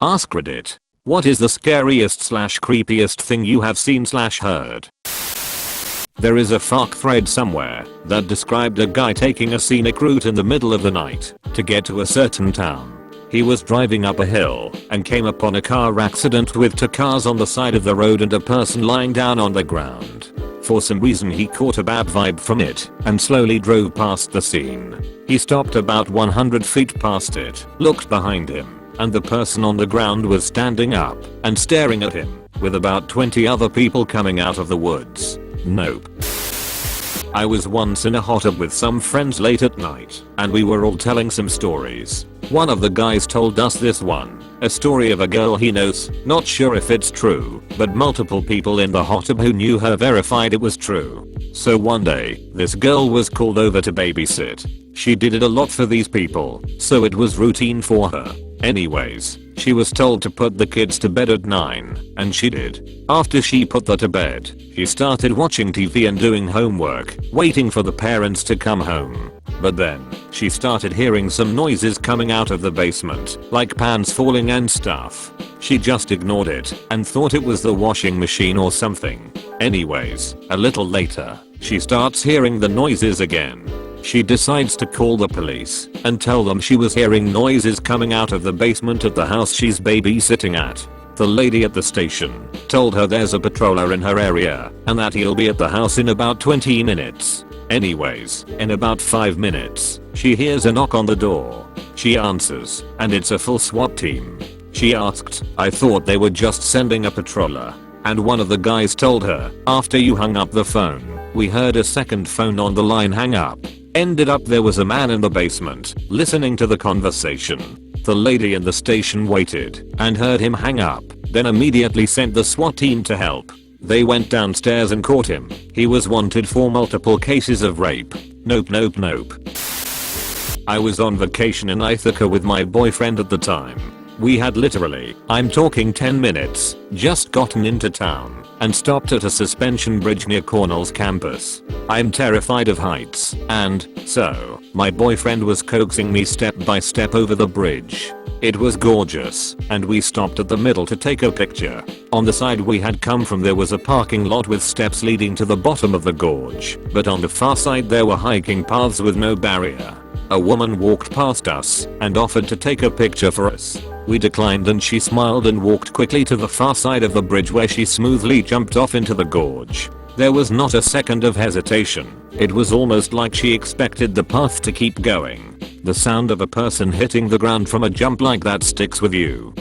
AskReddit. What is the scariest / creepiest thing you have seen / heard? There is a FAQ thread somewhere that described a guy taking a scenic route in the middle of the night to get to a certain town. He was driving up a hill and came upon a car accident with 2 cars on the side of the road and a person lying down on the ground. For some reason he caught a bad vibe from it and slowly drove past the scene. He stopped about 100 feet past it, looked behind him, and the person on the ground was standing up and staring at him, with about 20 other people coming out of the woods. Nope. I was once in a hot tub with some friends late at night, and we were all telling some stories. One of the guys told us this one, a story of a girl he knows, not sure if it's true, but multiple people in the hot tub who knew her verified it was true. So one day, this girl was called over to babysit. She did it a lot for these people, so it was routine for her. Anyways, she was told to put the kids to bed at 9, and she did. After she put them to bed, she started watching TV and doing homework, waiting for the parents to come home. But then, she started hearing some noises coming out of the basement, like pans falling and stuff. She just ignored it and thought it was the washing machine or something. Anyways, a little later, she starts hearing the noises again. She decides to call the police and tell them she was hearing noises coming out of the basement at the house she's babysitting at. The lady at the station told her there's a patroller in her area and that he'll be at the house in about 20 minutes. Anyways, in about 5 minutes, she hears a knock on the door. She answers, and it's a full SWAT team. She asked, "I thought they were just sending a patroller." And one of the guys told her, "After you hung up the phone, we heard a second phone on the line hang up." Ended up there was a man in the basement, listening to the conversation. The lady in the station waited and heard him hang up, then immediately sent the SWAT team to help. They went downstairs and caught him. He was wanted for multiple cases of rape. Nope. I was on vacation in Ithaca with my boyfriend at the time. We had literally, I'm talking 10 minutes, just gotten into town and stopped at a suspension bridge near Cornell's campus. I'm terrified of heights, and so my boyfriend was coaxing me step by step over the bridge. It was gorgeous, and we stopped at the middle to take a picture. On the side we had come from there was a parking lot with steps leading to the bottom of the gorge, but on the far side there were hiking paths with no barrier. A woman walked past us and offered to take a picture for us. We declined and she smiled and walked quickly to the far side of the bridge where she smoothly jumped off into the gorge. There was not a second of hesitation. It was almost like she expected the path to keep going. The sound of a person hitting the ground from a jump like that sticks with you.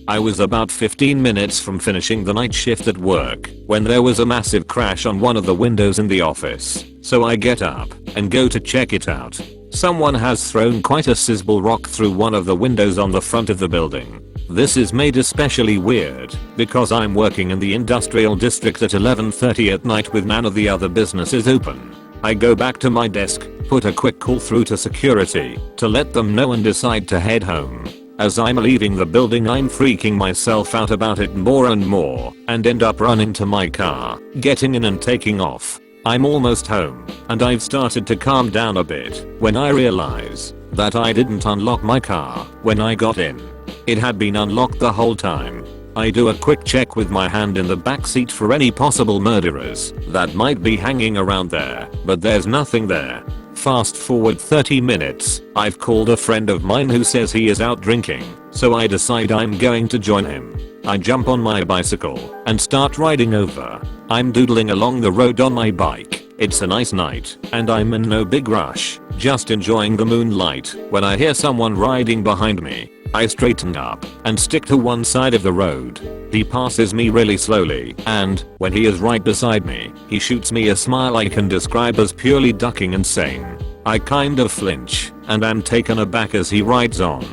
I was about 15 minutes from finishing the night shift at work when there was a massive crash on one of the windows in the office. So I get up and go to check it out. Someone has thrown quite a sizable rock through one of the windows on the front of the building. This is made especially weird because I'm working in the industrial district at 11:30 at night with none of the other businesses open. I go back to my desk, put a quick call through to security to let them know and decide to head home. As I'm leaving the building I'm freaking myself out about it more and more and end up running to my car, getting in and taking off. I'm almost home and I've started to calm down a bit when I realize that I didn't unlock my car when I got in. It had been unlocked the whole time. I do a quick check with my hand in the back seat for any possible murderers that might be hanging around there, but there's nothing there. Fast forward 30 minutes, I've called a friend of mine who says he is out drinking, so I decide I'm going to join him. I jump on my bicycle and start riding over. I'm doodling along the road on my bike. It's a nice night and I'm in no big rush, just enjoying the moonlight when I hear someone riding behind me. I straighten up and stick to one side of the road. He passes me really slowly and, when he is right beside me, he shoots me a smile I can describe as purely ducking and sane. I kind of flinch and am taken aback as he rides on.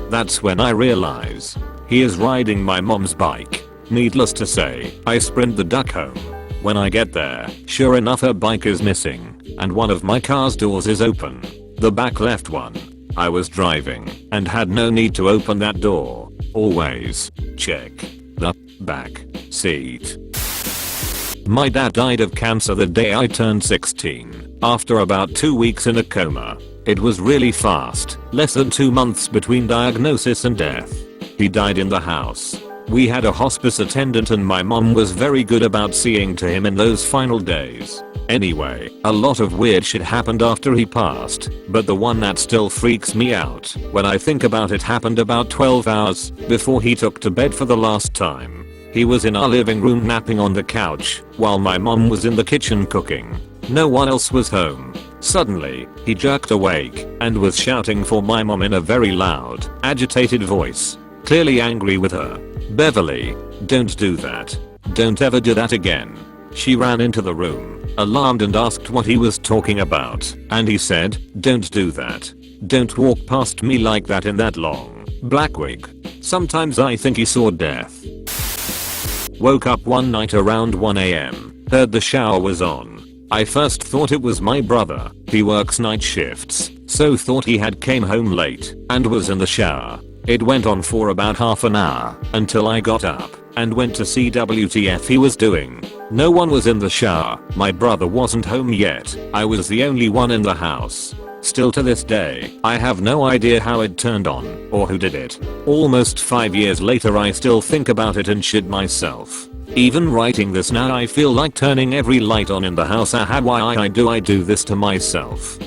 That's when I realize he is riding my mom's bike. Needless to say, I sprint the duck home. When I get there, sure enough her bike is missing and one of my car's doors is open. The back left one. I was driving and had no need to open that door. Always check the back seat. My dad died of cancer the day I turned 16, after about 2 weeks in a coma. It was really fast, less than 2 months between diagnosis and death. He died in the house. We had a hospice attendant and my mom was very good about seeing to him in those final days. Anyway, a lot of weird shit happened after he passed, but the one that still freaks me out when I think about it happened about 12 hours before he took to bed for the last time. He was in our living room napping on the couch while my mom was in the kitchen cooking. No one else was home. Suddenly, he jerked awake and was shouting for my mom in a very loud, agitated voice, clearly angry with her. "Beverly, don't do that. Don't ever do that again." She ran into the room, alarmed, and asked what he was talking about, and he said, "Don't do that. Don't walk past me like that in that long, black wig." Sometimes I think he saw death. Woke up one night around 1 AM, heard the shower was on. I first thought it was my brother. He works night shifts, so thought he had came home late and was in the shower. It went on for about half an hour until I got up and went to see WTF he was doing. No one was in the shower. My brother wasn't home yet. I was the only one in the house. Still to this day, I have no idea how it turned on or who did it. Almost 5 years later I still think about it and shit myself. Even writing this now I feel like turning every light on in the house. Why do I do this to myself?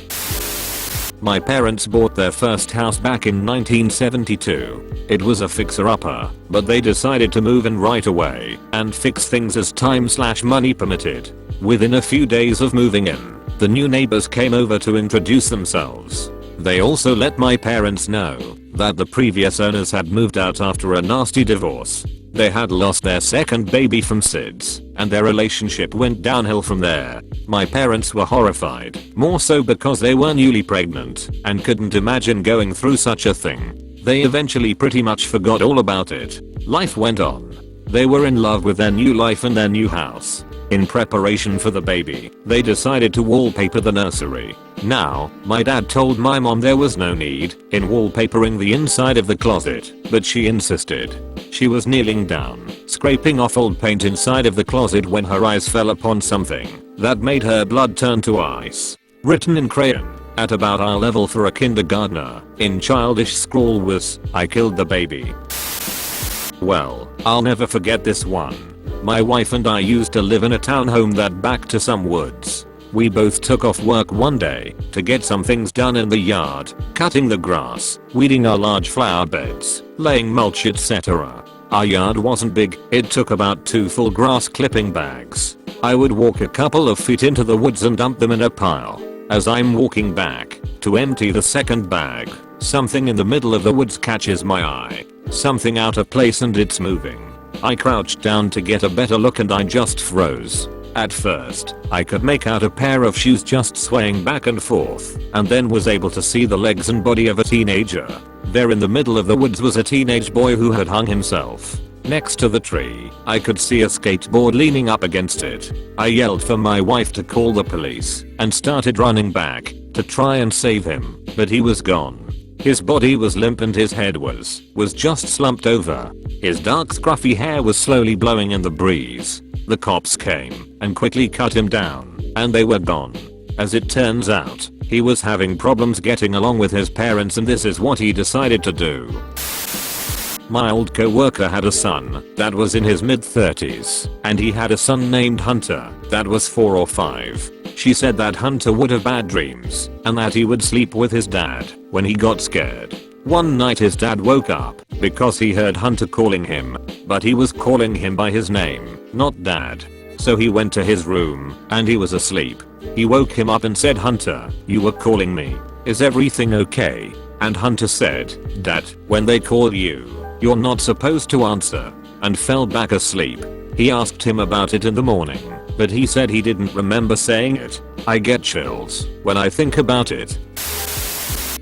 My parents bought their first house back in 1972. It was a fixer-upper, but they decided to move in right away and fix things as time/money permitted. Within a few days of moving in, the new neighbors came over to introduce themselves. They also let my parents know that the previous owners had moved out after a nasty divorce. They had lost their second baby from SIDS, and their relationship went downhill from there. My parents were horrified, more so because they were newly pregnant and couldn't imagine going through such a thing. They eventually pretty much forgot all about it. Life went on. They were in love with their new life and their new house. In preparation for the baby, they decided to wallpaper the nursery. Now, my dad told my mom there was no need in wallpapering the inside of the closet, but she insisted. She was kneeling down, scraping off old paint inside of the closet when her eyes fell upon something that made her blood turn to ice. Written in crayon, at about eye level for a kindergartner, in childish scrawl was, "I killed the baby." Well, I'll never forget this one. My wife and I used to live in a townhome that backed to some woods. We both took off work one day to get some things done in the yard, cutting the grass, weeding our large flower beds, laying mulch, etc. Our yard wasn't big, it took about 2 full grass clipping bags. I would walk a couple of feet into the woods and dump them in a pile. As I'm walking back to empty the second bag, something in the middle of the woods catches my eye. Something out of place and it's moving. I crouched down to get a better look and I just froze. At first, I could make out a pair of shoes just swaying back and forth, and then was able to see the legs and body of a teenager. There in the middle of the woods was a teenage boy who had hung himself. Next to the tree, I could see a skateboard leaning up against it. I yelled for my wife to call the police and started running back to try and save him, but he was gone. His body was limp and his head was just slumped over. His dark scruffy hair was slowly blowing in the breeze. The cops came and quickly cut him down, and they were gone. As it turns out, he was having problems getting along with his parents, and this is what he decided to do. My old co-worker had a son that was in his mid-30s, and he had a son named Hunter that was 4 or 5. She said that Hunter would have bad dreams and that he would sleep with his dad when he got scared. One night his dad woke up because he heard Hunter calling him, but he was calling him by his name, not dad. So he went to his room and he was asleep. He woke him up and said, "Hunter, you were calling me. Is everything okay?" And Hunter said, "Dad, when they call you, you're not supposed to answer," and fell back asleep. He asked him about it in the morning, but he said he didn't remember saying it. I get chills when I think about it.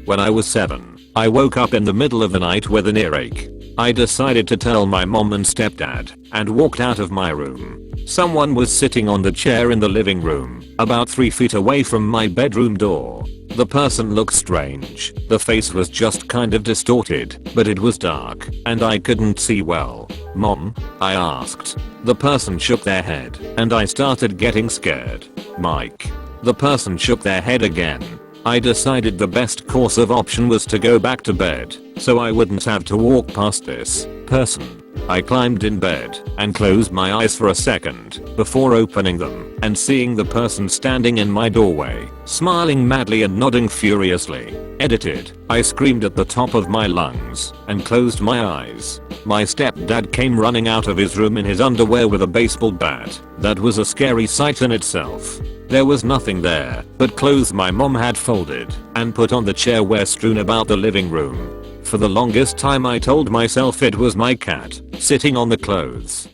When I was 7, I woke up in the middle of the night with an earache. I decided to tell my mom and stepdad and walked out of my room. Someone was sitting on the chair in the living room, about 3 feet away from my bedroom door. The person looked strange. The face was just kind of distorted, but it was dark, and I couldn't see well. "Mom?" I asked. The person shook their head, and I started getting scared. "Mike?" The person shook their head again. I decided the best course of option was to go back to bed. so I wouldn't have to walk past this person. I climbed in bed and closed my eyes for a second before opening them and seeing the person standing in my doorway, smiling madly and nodding furiously. Edited. I screamed at the top of my lungs and closed my eyes. My stepdad came running out of his room in his underwear with a baseball bat. That was a scary sight in itself. There was nothing there but clothes my mom had folded and put on the chair were strewn about the living room. For the longest time I told myself it was my cat sitting on the clothes.